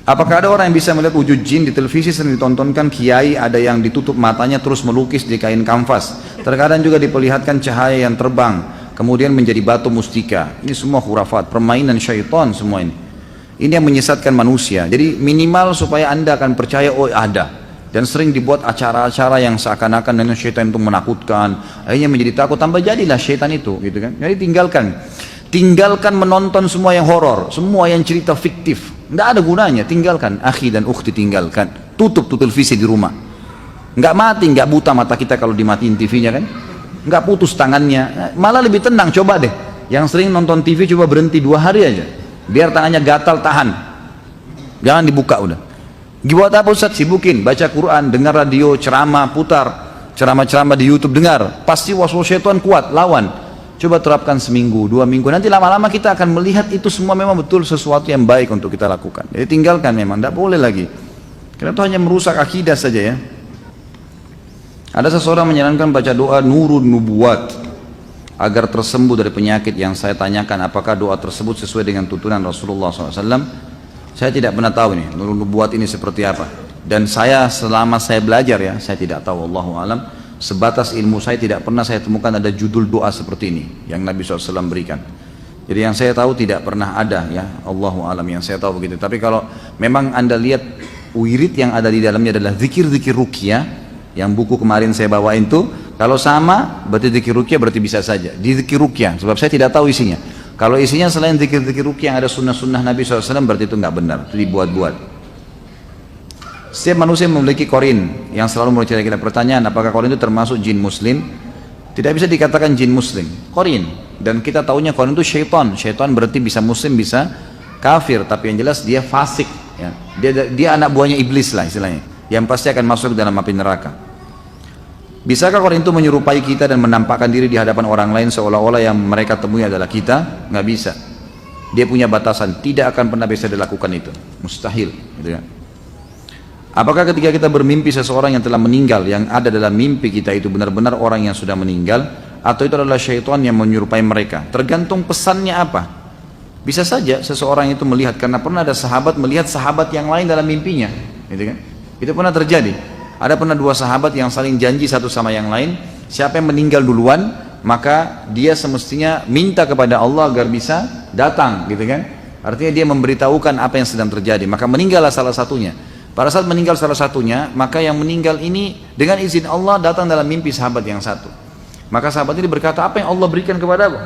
Apakah ada orang yang bisa melihat wujud jin di televisi sering ditontonkan kiai ada yang ditutup matanya terus melukis di kain kanvas. Terkadang juga diperlihatkan cahaya yang terbang kemudian menjadi batu mustika. Ini semua khurafat, permainan syaitan semua ini. Ini yang menyesatkan manusia. Jadi minimal supaya Anda akan percaya oh ada. Dan sering dibuat acara-acara yang seakan-akan dengan syaitan itu menakutkan. Akhirnya menjadi takut, tambah jadilah syaitan itu, gitu kan. Jadi tinggalkan menonton semua yang horor, semua yang cerita fiktif. Tidak ada gunanya, tinggalkan. Akhi dan ukhti tinggalkan. Tutup televisi di rumah. Nggak mati, nggak buta mata kita kalau dimatiin TV-nya kan. Nggak putus tangannya, malah lebih tenang. Coba deh, yang sering nonton TV coba berhenti 2 hari aja. Biar tangannya gatal, tahan. Jangan dibuka udah. Buat apa Ustaz? Sibukin, baca Quran, dengar radio, ceramah, putar. Ceramah-ceramah di YouTube, dengar. Pasti waswas syaitan kuat, lawan. Coba terapkan seminggu, 2 minggu. Nanti lama-lama kita akan melihat itu semua memang betul sesuatu yang baik untuk kita lakukan. Jadi tinggalkan memang, tidak boleh lagi. Karena itu hanya merusak akidah saja ya. Ada seseorang menyarankan baca doa Nurun Nubuwat agar tersembuh dari penyakit yang saya tanyakan. Apakah doa tersebut sesuai dengan tuntunan Rasulullah SAW? Saya tidak pernah tahu nih Nurun Nubuwat ini seperti apa. Dan saya selama saya belajar ya, saya tidak tahu, Allahu alam. Sebatas ilmu saya tidak pernah saya temukan ada judul doa seperti ini yang Nabi SAW berikan. Jadi yang saya tahu tidak pernah ada ya, Allahu alam, yang saya tahu begitu. Tapi kalau memang Anda lihat wirid yang ada di dalamnya adalah zikir-zikir ruqyah, yang buku kemarin saya bawain itu, kalau sama berarti zikir ruqyah berarti bisa saja di zikir ruqyah, sebab saya tidak tahu isinya. Kalau isinya selain zikir-zikir ruqyah yang ada sunnah-sunnah Nabi SAW berarti itu nggak benar, itu dibuat-buat. Setiap manusia memiliki korin yang selalu mencari kita pertanyaan, apakah korin itu termasuk jin muslim? Tidak bisa dikatakan jin muslim, korin. Dan kita tahunya korin itu syaitan. Syaitan berarti bisa muslim, bisa kafir, tapi yang jelas dia fasik ya. Dia anak buahnya iblis lah istilahnya, yang pasti akan masuk ke dalam api neraka. Bisakah korin itu menyerupai kita dan menampakkan diri di hadapan orang lain seolah-olah yang mereka temui adalah kita? Nggak bisa. Dia punya batasan, tidak akan pernah bisa dilakukan itu, mustahil gitu kan. Apakah ketika kita bermimpi seseorang yang telah meninggal, yang ada dalam mimpi kita itu benar-benar orang yang sudah meninggal, atau itu adalah syaitan yang menyerupai mereka? Tergantung pesannya apa. Bisa saja seseorang itu melihat, karena pernah ada sahabat melihat sahabat yang lain dalam mimpinya, gitu kan? Itu pernah terjadi. Ada pernah 2 sahabat yang saling janji satu sama yang lain, siapa yang meninggal duluan, maka dia semestinya minta kepada Allah agar bisa datang, gitu kan? Artinya dia memberitahukan apa yang sedang terjadi, maka meninggallah salah satunya. Pada saat meninggal salah satunya, maka yang meninggal ini dengan izin Allah datang dalam mimpi sahabat yang satu. Maka sahabat ini berkata, apa yang Allah berikan kepadamu?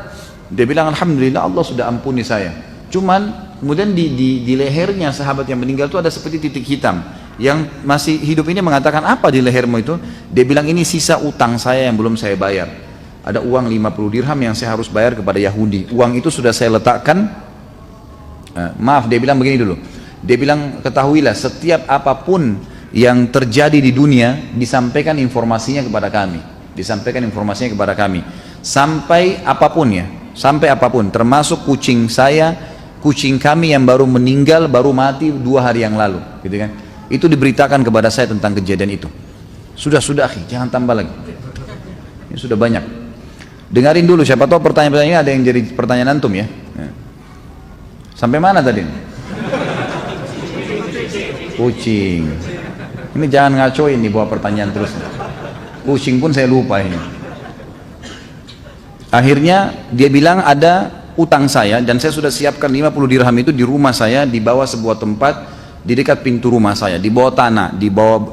Dia bilang, alhamdulillah Allah sudah ampuni saya. Cuman kemudian di lehernya sahabat yang meninggal itu ada seperti titik hitam. Yang masih hidup ini mengatakan, apa di lehermu itu? Dia bilang, ini sisa utang saya yang belum saya bayar. Ada uang 50 dirham yang saya harus bayar kepada Yahudi. Uang itu sudah saya letakkan, maaf, dia bilang begini dulu. Dia bilang, ketahuilah setiap apapun yang terjadi di dunia disampaikan informasinya kepada kami. Disampaikan informasinya kepada kami. Sampai apapun ya, sampai apapun, termasuk kucing saya, kucing kami yang baru meninggal, baru mati 2 hari yang lalu, gitu kan? Itu diberitakan kepada saya tentang kejadian itu. Sudah akhi, jangan tambah lagi. Ini sudah banyak. Dengarin dulu, siapa tahu pertanyaan-pertanyaannya ada yang jadi pertanyaan antum ya. Sampai mana tadi? Kucing. Ini jangan ngacoin nih bawa pertanyaan terus. Kucing pun saya lupa ini. Akhirnya dia bilang ada utang saya dan saya sudah siapkan 50 dirham itu di rumah saya, di bawah sebuah tempat di dekat pintu rumah saya, di bawah tanah,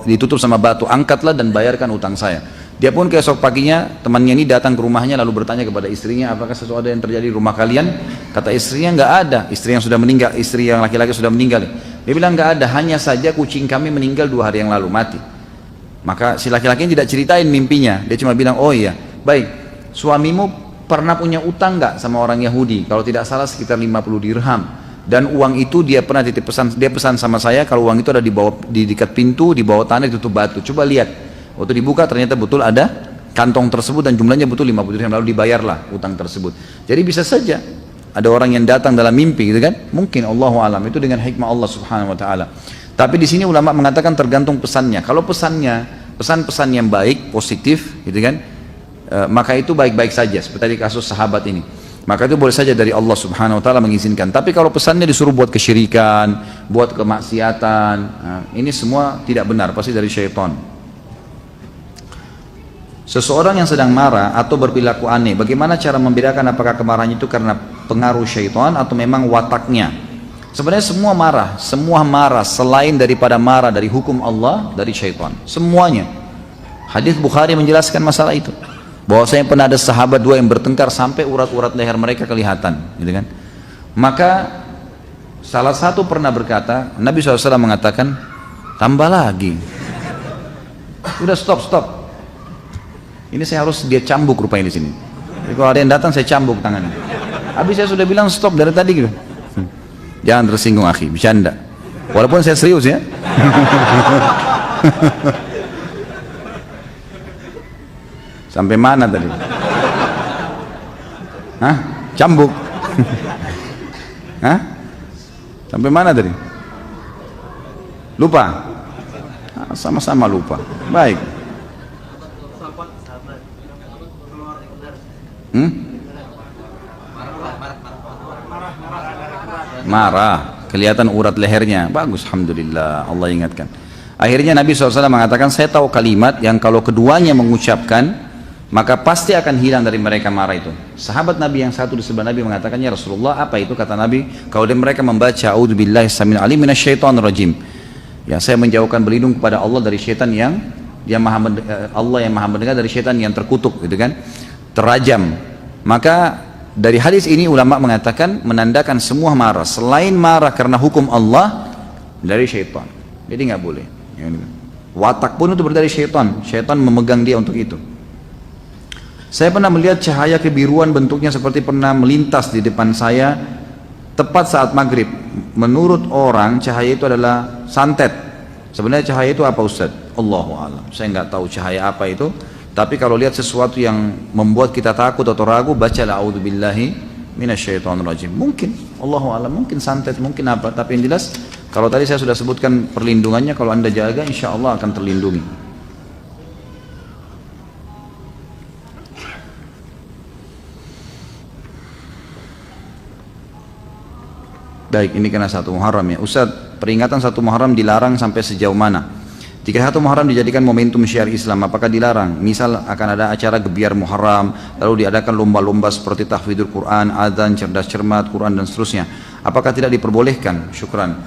ditutup sama batu. Angkatlah dan bayarkan utang saya. Dia pun keesok paginya temannya ini datang ke rumahnya lalu bertanya kepada istrinya, apakah sesuatu yang terjadi di rumah kalian? Kata istrinya, nggak ada. Istri yang sudah meninggal, istri yang laki-laki sudah meninggal. Dia bilang, nggak ada, hanya saja kucing kami meninggal 2 hari yang lalu, mati. Maka si laki-laki tidak ceritain mimpinya, dia cuma bilang, oh iya, baik, suamimu pernah punya utang nggak sama orang Yahudi? Kalau tidak salah sekitar 50 dirham. Dan uang itu dia pernah titip pesan, dia pesan sama saya kalau uang itu ada di dekat pintu, di bawah tanah ditutup batu. Coba lihat. Waktu dibuka ternyata betul ada kantong tersebut dan jumlahnya betul 50 dirham, lalu dibayarlah utang tersebut. Jadi bisa saja ada orang yang datang dalam mimpi gitu kan? Mungkin Allahu alam, itu dengan hikmah Allah Subhanahu wa taala. Tapi di sini ulama mengatakan tergantung pesannya. Kalau pesannya pesan-pesan yang baik, positif gitu kan? Maka itu baik-baik saja seperti di kasus sahabat ini. maka itu boleh saja dari Allah Subhanahu wa taala mengizinkan. Tapi kalau pesannya disuruh buat kesyirikan, buat kemaksiatan, nah, ini semua tidak benar, pasti dari syaitan. Seseorang yang sedang marah atau berperilaku aneh, bagaimana cara membedakan apakah kemarahan itu karena pengaruh syaitan atau memang wataknya? Sebenarnya semua marah selain daripada marah dari hukum Allah, dari syaitan. Semuanya. Hadis Bukhari menjelaskan masalah itu. Bahwasanya pernah ada sahabat dua yang bertengkar sampai urat-urat leher mereka kelihatan, gitu kan? Maka salah satu pernah berkata, Nabi SAW mengatakan, tambah lagi. Udah stop. Ini saya harus dia cambuk rupanya di sini. Jadi kalau ada yang datang saya cambuk tangannya. Habis saya sudah bilang stop dari tadi gitu. Jangan tersinggung akhi, bercanda. Walaupun saya serius ya. Sampai mana tadi? Hah? Cambuk? Hah? Sampai mana tadi? Lupa? Sama-sama lupa. Baik. Marah, kelihatan urat lehernya. Bagus, alhamdulillah, Allah ingatkan. Akhirnya Nabi SAW mengatakan, saya tahu kalimat yang kalau keduanya mengucapkan, maka pasti akan hilang dari mereka marah itu. Sahabat Nabi yang satu di sebelah Nabi mengatakan, ya Rasulullah, apa itu? Kata Nabi, kalau mereka membaca a'udzubillahi samil alim minasyaitonir rajim. Ya, saya menjauhkan berlindung kepada Allah dari syaitan yang Allah yang maha mendengar dari syaitan yang terkutuk, gitu kan? Terajam. Maka dari hadis ini ulama mengatakan menandakan semua marah selain marah karena hukum Allah dari syaitan. Jadi nggak boleh. Watak pun itu dari syaitan. Syaitan memegang dia untuk itu. Saya pernah melihat cahaya kebiruan bentuknya seperti pernah melintas di depan saya tepat saat maghrib. Menurut orang cahaya itu adalah santet. Sebenarnya cahaya itu apa Ustaz? Allahu a'lam. Saya nggak tahu cahaya apa itu. Tapi kalau lihat sesuatu yang membuat kita takut atau ragu, bacalah a'udzubillahi minasyaitonirrajim. Mungkin, Allahu a'lam, mungkin santet, mungkin apa. Tapi yang jelas, kalau tadi saya sudah sebutkan perlindungannya, kalau anda jaga, insya Allah akan terlindungi. Baik, ini kena 1 Muharram ya. Ustaz, peringatan 1 Muharram dilarang sampai sejauh mana? Jika 1 Muharram dijadikan momentum syiar Islam, apakah dilarang? Misal akan ada acara gebiar Muharram, lalu diadakan lomba-lomba seperti tahfidzul Quran, adzan, cerdas cermat, Quran dan seterusnya. Apakah tidak diperbolehkan? Syukran.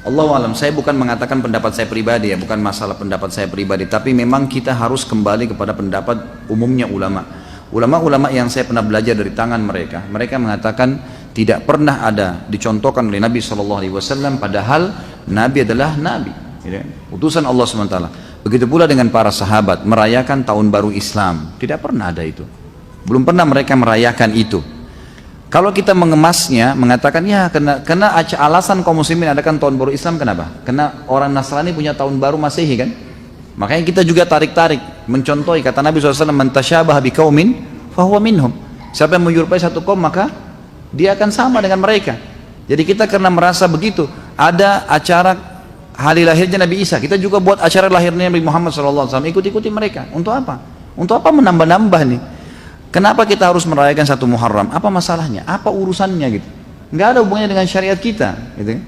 Allahu a'lam, saya bukan mengatakan pendapat saya pribadi ya, bukan masalah pendapat saya pribadi, tapi memang kita harus kembali kepada pendapat umumnya ulama. Ulama-ulama yang saya pernah belajar dari tangan mereka, mereka mengatakan tidak pernah ada dicontohkan oleh Nabi SAW, padahal Nabi adalah Nabi, utusan Allah SWT. Begitu pula dengan para sahabat merayakan tahun baru Islam, tidak pernah ada itu, belum pernah mereka merayakan itu. Kalau kita mengemasnya, mengatakan ya kena alasan kaum muslimin adakan tahun baru Islam, kenapa? Karena orang Nasrani punya tahun baru Masehi kan, makanya kita juga tarik-tarik mencontohi kata Nabi SAW, man tasyabaha biqaumin fahuwa minhum. Siapa yang menyerupai satu kaum maka dia akan sama dengan mereka. Jadi kita karena merasa begitu, ada acara hari lahirnya Nabi Isa, kita juga buat acara lahirnya Nabi Muhammad SAW, ikut-ikuti mereka. Untuk apa? Untuk apa menambah-nambah nih? Kenapa kita harus merayakan 1 Muharram? Apa masalahnya? Apa urusannya gitu? Nggak ada hubungannya dengan syariat kita, gitu.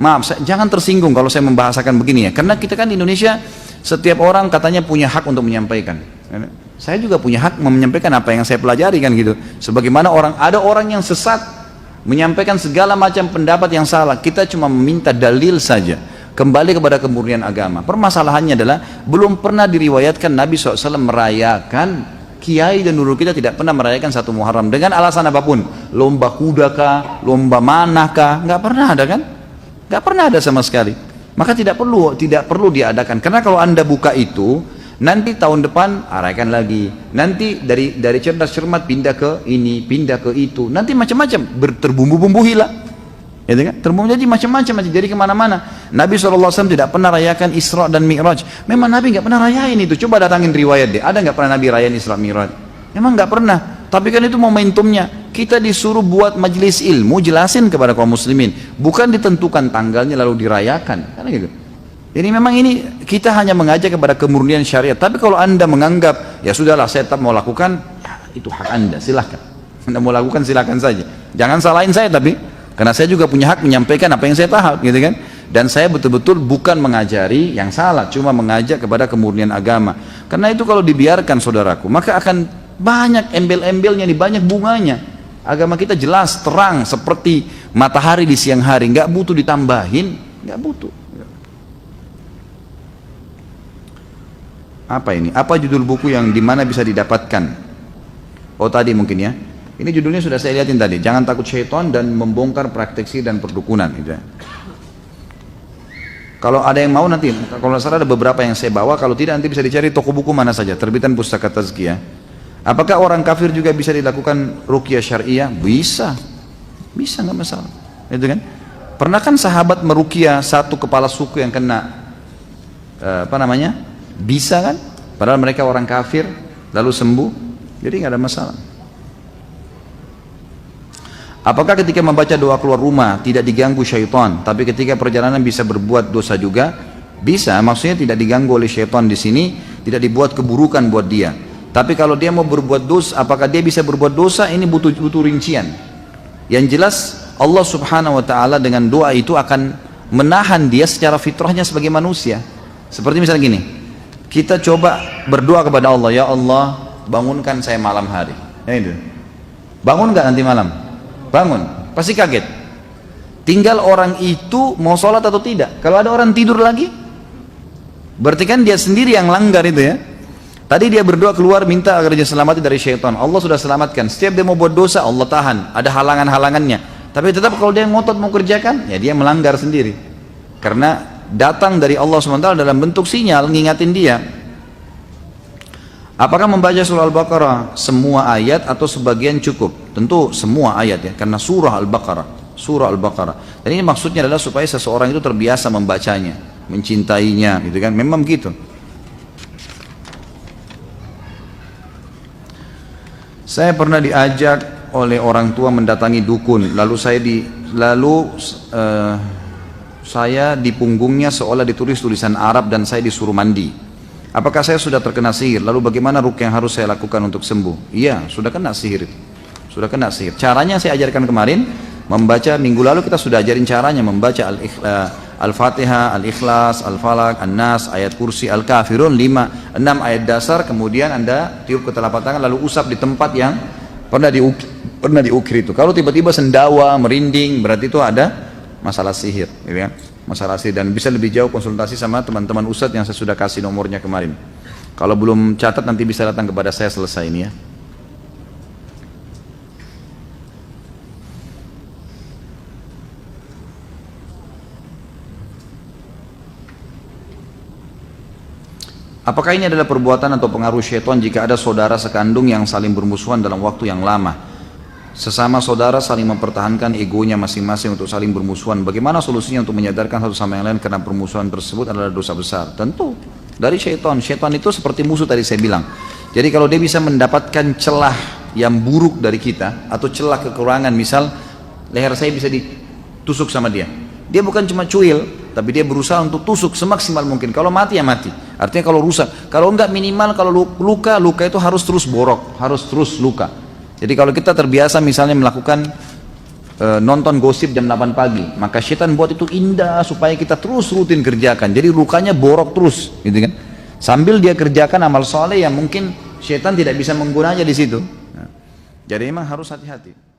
Maaf, jangan tersinggung kalau saya membahasakan begini ya, karena kita kan di Indonesia setiap orang katanya punya hak untuk menyampaikan. Saya juga punya hak menyampaikan apa yang saya pelajari kan gitu. Sebagaimana ada orang yang sesat menyampaikan segala macam pendapat yang salah, kita cuma meminta dalil saja, kembali kepada kemurnian agama. Permasalahannya adalah belum pernah diriwayatkan Nabi SAW merayakan, kiai dan nurul kita tidak pernah merayakan 1 Muharram dengan alasan apapun, lomba kuda kah, lomba manah kah, nggak pernah ada kan, nggak pernah ada sama sekali. Maka tidak perlu diadakan, karena kalau anda buka itu nanti tahun depan arahkan lagi, nanti dari cerdas cermat pindah ke ini, pindah ke itu, nanti macam-macam terbumbu-bumbu hilang, ya kan? Terbumbu jadi macam-macam, jadi kemana-mana. Nabi SAW tidak pernah rayakan Isra dan Mi'raj. Memang Nabi nggak pernah rayain itu. Coba datangin riwayat deh, ada nggak pernah Nabi rayain Isra Mi'raj? Memang nggak pernah. Tapi kan itu momentumnya. Kita disuruh buat majelis ilmu, jelasin kepada kaum muslimin, bukan ditentukan tanggalnya lalu dirayakan, kan gitu. Jadi memang ini kita hanya mengajak kepada kemurnian syariat. Tapi kalau anda menganggap ya sudahlah saya tetap mau lakukan, ya, itu hak anda, silahkan. Anda mau lakukan silakan saja. Jangan salahin saya tapi, karena saya juga punya hak menyampaikan apa yang saya paham, gitu kan? Dan saya betul-betul bukan mengajari yang salah, cuma mengajak kepada kemurnian agama. Karena itu kalau dibiarkan saudaraku, maka akan banyak embel-embelnya, nih banyak bunganya. Agama kita jelas, terang, seperti matahari di siang hari, nggak butuh ditambahin, nggak butuh. Apa ini? Apa judul buku yang dimana bisa didapatkan? Oh tadi mungkin ya. Ini judulnya sudah saya lihatin tadi. Jangan takut syaitan dan membongkar praktek sihir dan perdukunan. Gitu. Kalau ada yang mau nanti, kalau salah ada beberapa yang saya bawa. Kalau tidak nanti bisa dicari toko buku mana saja. Terbitan Pustaka Tazkiyah. Apakah orang kafir juga bisa dilakukan ruqyah syariah? Bisa, bisa nggak masalah. Itu kan? Pernah kan sahabat meruqyah satu kepala suku yang kena bisa kan? Padahal mereka orang kafir, lalu sembuh. Jadi nggak ada masalah. Apakah ketika membaca doa keluar rumah tidak diganggu syaitan, tapi ketika perjalanan bisa berbuat dosa juga? Bisa, maksudnya tidak diganggu oleh syaitan di sini, tidak dibuat keburukan buat dia. Tapi kalau dia mau berbuat dosa, apakah dia bisa berbuat dosa? Ini butuh rincian. Yang jelas Allah Subhanahu wa taala dengan doa itu akan menahan dia secara fitrahnya sebagai manusia. Seperti misalnya gini, kita coba berdoa kepada Allah, ya Allah, bangunkan saya malam hari. Ya itu. Bangun nggak nanti malam? Bangun, pasti kaget. Tinggal orang itu mau sholat atau tidak. Kalau ada orang tidur lagi, berarti kan dia sendiri yang langgar itu ya. Tadi dia berdoa keluar minta agar dia selamatkan dari syaitan. Allah sudah selamatkan. Setiap dia mau buat dosa, Allah tahan. Ada halangan-halangannya. Tapi tetap kalau dia ngotot mau kerjakan, ya dia melanggar sendiri. Karena datang dari Allah SWT dalam bentuk sinyal ngingatin dia. Apakah membaca surah Al-Baqarah semua ayat atau sebagian cukup? Tentu semua ayat ya, karena surah Al-Baqarah, surah Al-Baqarah. Dan ini maksudnya adalah supaya seseorang itu terbiasa membacanya, mencintainya, gitu kan? Memang begitu. Saya pernah diajak oleh orang tua mendatangi dukun, lalu saya di punggungnya seolah ditulis tulisan Arab dan saya disuruh mandi. Apakah saya sudah terkena sihir? Lalu bagaimana ruqyah yang harus saya lakukan untuk sembuh? Iya, sudah kena sihir. Sudah kena sihir. Caranya saya ajarkan kemarin, membaca minggu lalu kita sudah ajarin caranya membaca Al-Fatihah, Al-Ikhlas, Al-Falaq, An-Nas, ayat kursi, Al-Kafirun, 6 ayat dasar, kemudian Anda tiup ke telapak tangan lalu usap di tempat yang pernah diukir itu. Kalau tiba-tiba sendawa, merinding, berarti itu ada masalah sihir, gitu kan? Masalah sihir. Dan bisa lebih jauh konsultasi sama teman-teman ustadz yang saya sudah kasih nomornya kemarin. Kalau belum catat nanti bisa datang kepada saya selesai ini ya. Apakah ini adalah perbuatan atau pengaruh syaitan jika ada saudara sekandung yang saling bermusuhan dalam waktu yang lama? Sesama saudara saling mempertahankan egonya masing-masing untuk saling bermusuhan. Bagaimana solusinya untuk menyadarkan satu sama yang lain karena permusuhan tersebut adalah dosa besar? Tentu dari syaitan. Syaitan itu seperti musuh tadi saya bilang. Jadi kalau dia bisa mendapatkan celah yang buruk dari kita atau celah kekurangan, misal leher saya bisa ditusuk sama dia. Dia bukan cuma cuil, tapi dia berusaha untuk tusuk semaksimal mungkin. Kalau mati ya mati. Artinya kalau rusak. Kalau enggak minimal kalau luka itu harus terus borok, harus terus luka. Jadi kalau kita terbiasa misalnya melakukan nonton gosip jam 8 pagi, maka syaitan buat itu indah supaya kita terus rutin kerjakan. Jadi lukanya borok terus, gitu kan? Sambil dia kerjakan amal soleh yang mungkin syaitan tidak bisa menggunanya di situ. Nah, jadi memang harus hati-hati.